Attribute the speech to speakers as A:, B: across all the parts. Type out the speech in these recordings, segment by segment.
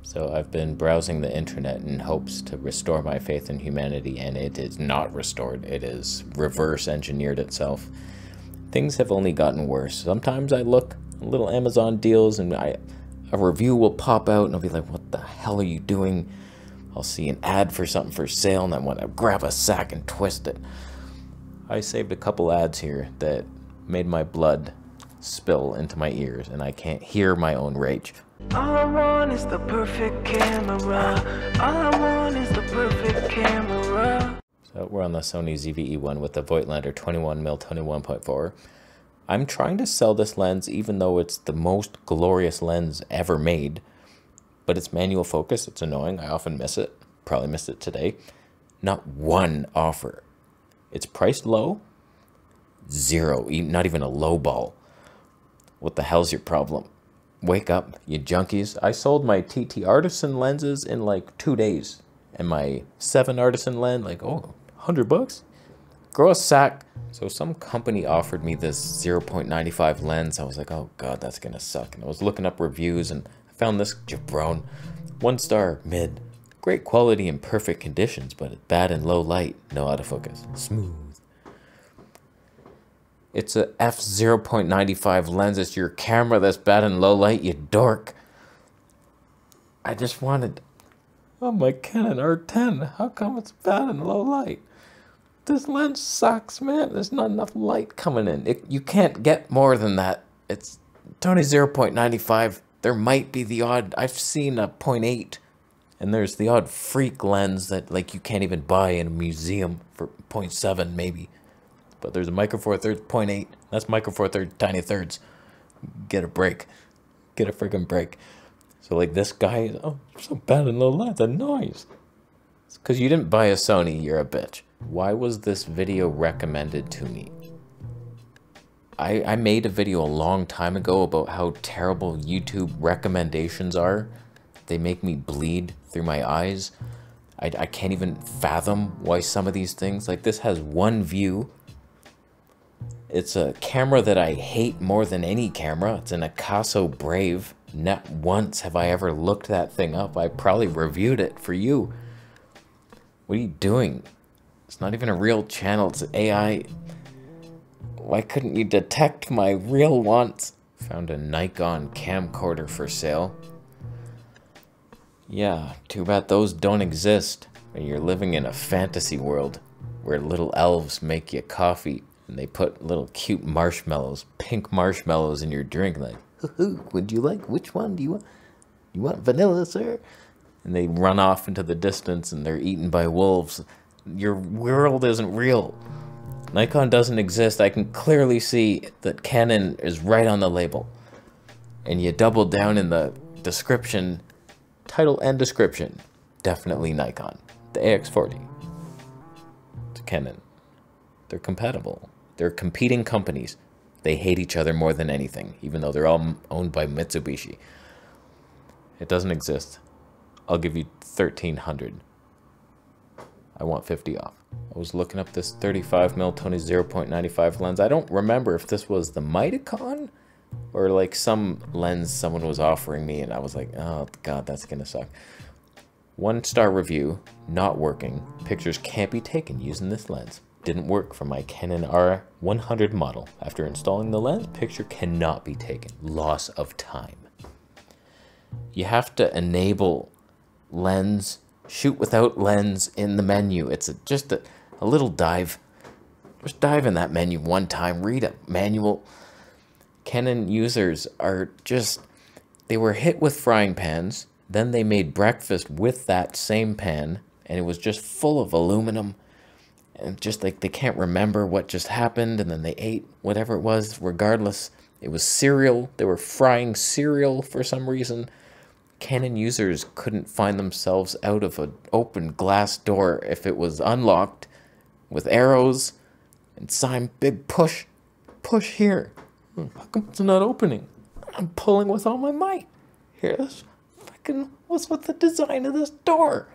A: So I've been browsing the internet in hopes to restore my faith in humanity, and it is not restored. It is reverse engineered itself. Things have only gotten worse. Sometimes I look at little Amazon deals and a review will pop out and I'll be like, what the hell are you doing? I'll see an ad for something for sale and I want to grab a sack and twist it. I saved a couple ads here that made my blood spill into my ears and I can't hear my own rage.
B: All I want is the perfect camera. All I want is the perfect camera.
A: So we're on the Sony ZV-E1 with the Voigtlander 21mm 21.4. I'm trying to sell this lens even though it's the most glorious lens ever made. But it's manual focus. It's annoying. I often miss it. Probably missed it today. Not one offer. It's priced low. Zero. Not even a low ball. What the hell's your problem? Wake up, you junkies. I sold my TT Artisan lenses in like 2 days. And my 7 Artisan lens, like, oh, $100? Grow a sack. So some company offered me this 0.95 lens. I was like, oh god, that's gonna suck. And I was looking up reviews and I found this jabron. 1 star, mid. Great quality in perfect conditions, but bad in low light. No autofocus. Smooth. It's a f/0.95 lens. It's your camera that's bad in low light, you dork. I just wanted... Oh, my Canon R10. How come it's bad in low light? This lens sucks, man. There's not enough light coming in. You can't get more than that. It's only 0.95. There might be the odd... I've seen a 0.8. And there's the odd freak lens that like you can't even buy in a museum for 0.7 maybe. But there's a Micro Four Thirds 0.8. That's Micro Four Thirds tiny thirds. Get a break. Get a friggin' break. So like this guy, oh, so bad in low light, the noise. It's because you didn't buy a Sony, you're a bitch. Why was this video recommended to me? I made a video a long time ago about how terrible YouTube recommendations are. They make me bleed through my eyes. I can't even fathom why some of these things, like this has 1 view. It's a camera that I hate more than any camera. It's an Picasso Brave. Not once have I ever looked that thing up. I probably reviewed it for you. What are you doing? It's not even a real channel. It's AI. Why couldn't you detect my real wants? Found a Nikon camcorder for sale. Yeah, too bad those don't exist. And you're living in a fantasy world where little elves make you coffee and they put little cute marshmallows, pink marshmallows in your drink. Like, would you like, which one do you want? You want vanilla, sir? And they run off into the distance and they're eaten by wolves. Your world isn't real. Nikon doesn't exist. I can clearly see that Canon is right on the label. And you double down in the description, title and description. Definitely Nikon. The AX40. It's Canon. They're compatible. They're competing companies. They hate each other more than anything, even though they're all owned by Mitsubishi. It doesn't exist. I'll give you $1,300. I want 50 off. I was looking up this 35mm Tony 0.95 lens. I don't remember if this was the Mitacon or like some lens someone was offering me and I was like, oh god, that's gonna suck. 1 star review, not working. Pictures can't be taken using this lens. Didn't work for my Canon R100 model. After installing the lens, picture cannot be taken. Loss of time. You have to enable lens, shoot without lens in the menu. It's just a little dive. Just dive in that menu 1 time, read a manual. Canon users are just, they were hit with frying pans, then they made breakfast with that same pan, and it was just full of aluminum. And just like they can't remember what just happened, and then they ate whatever it was, regardless. It was cereal. They were frying cereal for some reason. Canon users couldn't find themselves out of an open glass door if it was unlocked with arrows and sign big push here. How come it's not opening? I'm pulling with all my might. Here, this fucking, what's with the design of this door?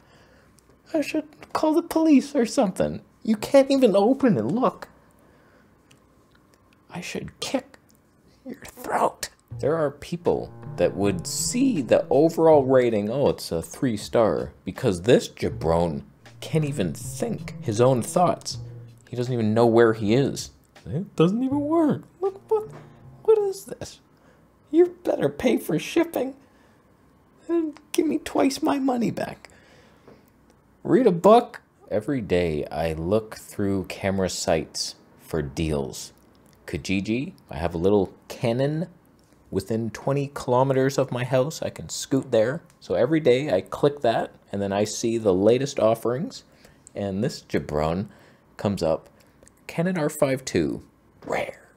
A: I should call the police or something. You can't even open and look. I should kick your throat. There are people that would see the overall rating, oh, it's a 3-star, because this jabron can't even think his own thoughts. He doesn't even know where he is. It doesn't even work. Look, what is this? You better pay for shipping and give me twice my money back. Read a book. Every day I look through camera sites for deals. Kijiji, I have a little Canon within 20 kilometers of my house. I can scoot there. So every day I click that and then I see the latest offerings. And this jabron comes up. Canon R5 II, rare.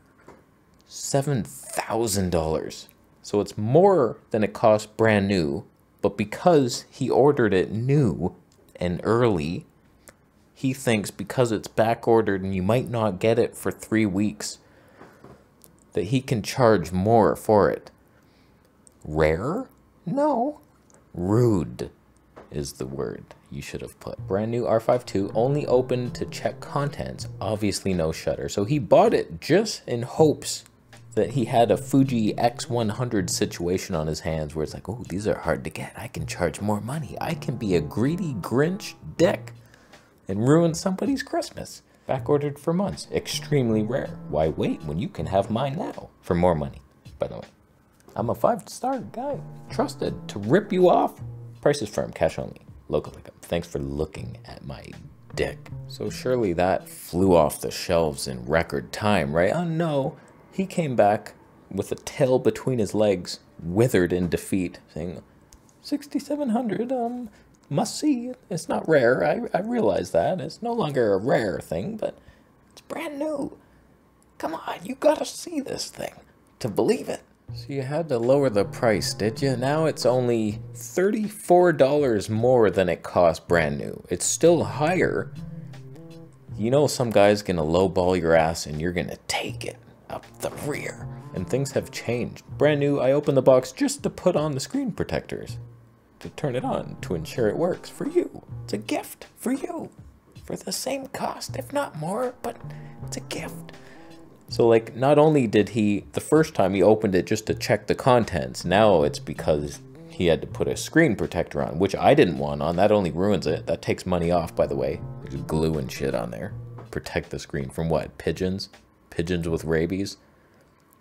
A: $7,000. So it's more than it cost brand new. But because he ordered it new and early, he thinks because it's back ordered and you might not get it for 3 weeks, that he can charge more for it. Rare? No. Rude is the word you should have put. Brand new R5 II, only open to check contents. Obviously no shutter. So he bought it just in hopes that he had a Fuji X100 situation on his hands where it's like, oh, these are hard to get. I can charge more money. I can be a greedy Grinch dick and ruin somebody's Christmas. Back ordered for months. Extremely rare. Why wait when you can have mine now for more money? By the way, I'm a 5-star guy. Trusted to rip you off. Price is firm. Cash only. Local pickup. Thanks for looking at my dick. So surely that flew off the shelves in record time, right? Oh no. He came back with a tail between his legs, withered in defeat, saying, 6,700, must see. It's not rare. I realize that. It's no longer a rare thing, but it's brand new. Come on, you gotta see this thing to believe it. So you had to lower the price, did you? Now it's only $34 more than it cost brand new. It's still higher. You know some guy's gonna lowball your ass and you're gonna take it up the rear. And things have changed. Brand new, I opened the box just to put on the screen protectors. To turn it on, to ensure it works for you. It's a gift for you. For the same cost, if not more, but it's a gift. So like, not only did he, the first time he opened it just to check the contents, now it's because he had to put a screen protector on, which I didn't want on. That only ruins it. That takes money off, by the way. There's glue and shit on there. Protect the screen from what? Pigeons? Pigeons with rabies?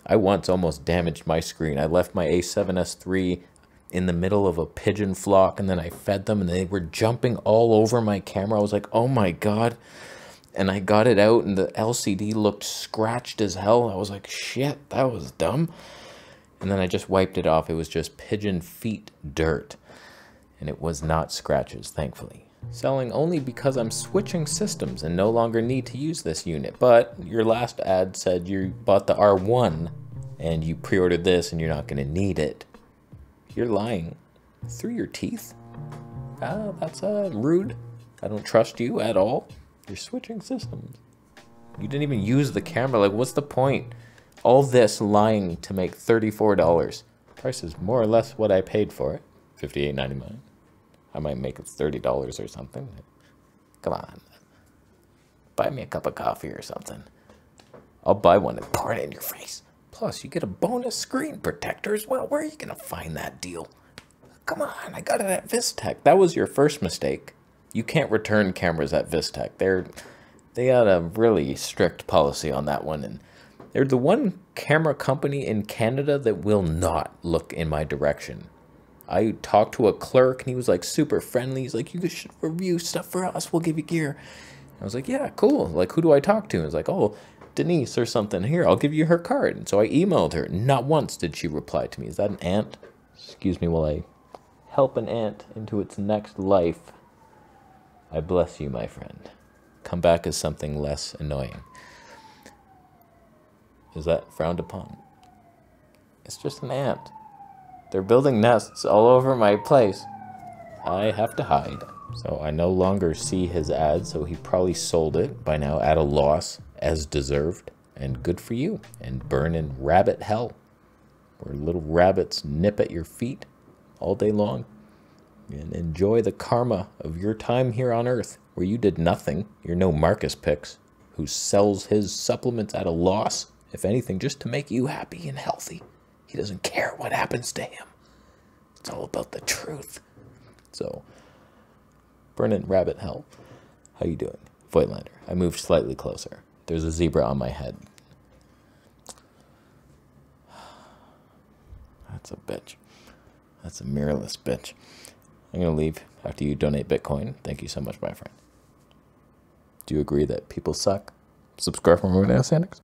A: I once almost damaged my screen. I left my A7S III in the middle of a pigeon flock, and then I fed them, and they were jumping all over my camera. I was like, oh my God. And I got it out, and the LCD looked scratched as hell. I was like, shit, that was dumb. And then I just wiped it off. It was just pigeon feet dirt. And it was not scratches, thankfully. Selling only because I'm switching systems and no longer need to use this unit. But your last ad said you bought the R1 and you pre-ordered this and you're not going to need it. You're lying through your teeth. That's rude. I don't trust you at all. You're switching systems. You didn't even use the camera. Like, what's the point? All this lying to make $34. Price is more or less what I paid for it. $58.99. I might make it $30 or something. Come on. Buy me a cup of coffee or something. I'll buy one and pour it in your face. Plus, you get a bonus screen protector as well. Where are you going to find that deal? Come on, I got it at Vistech. That was your first mistake. You can't return cameras at Vistech. They had a really strict policy on that one. And they're the one camera company in Canada that will not look in my direction. I talked to a clerk and he was like super friendly. He's like, you should review stuff for us. We'll give you gear. I was like, yeah, cool. Like, who do I talk to? And he's like, oh, Denise or something. Here, I'll give you her card. And so I emailed her. Not once did she reply to me. Is that an ant? Excuse me while I help an ant into its next life. I bless you, my friend. Come back as something less annoying. Is that frowned upon? It's just an ant. They're building nests all over my place. I have to hide. So I no longer see his ad, so he probably sold it by now at a loss, as deserved. And good for you. And burn in rabbit hell, where little rabbits nip at your feet all day long. And enjoy the karma of your time here on Earth, where you did nothing. You're no Marcus Pix, who sells his supplements at a loss, if anything, just to make you happy and healthy. He doesn't care what happens to him. It's all about the truth. So, Brennan Rabbit Hell, how you doing? Voigtlander, I moved slightly closer. There's a zebra on my head. That's a bitch. That's a mirrorless bitch. I'm going to leave after you donate Bitcoin. Thank you so much, my friend. Do you agree that people suck? Subscribe for more Sanders.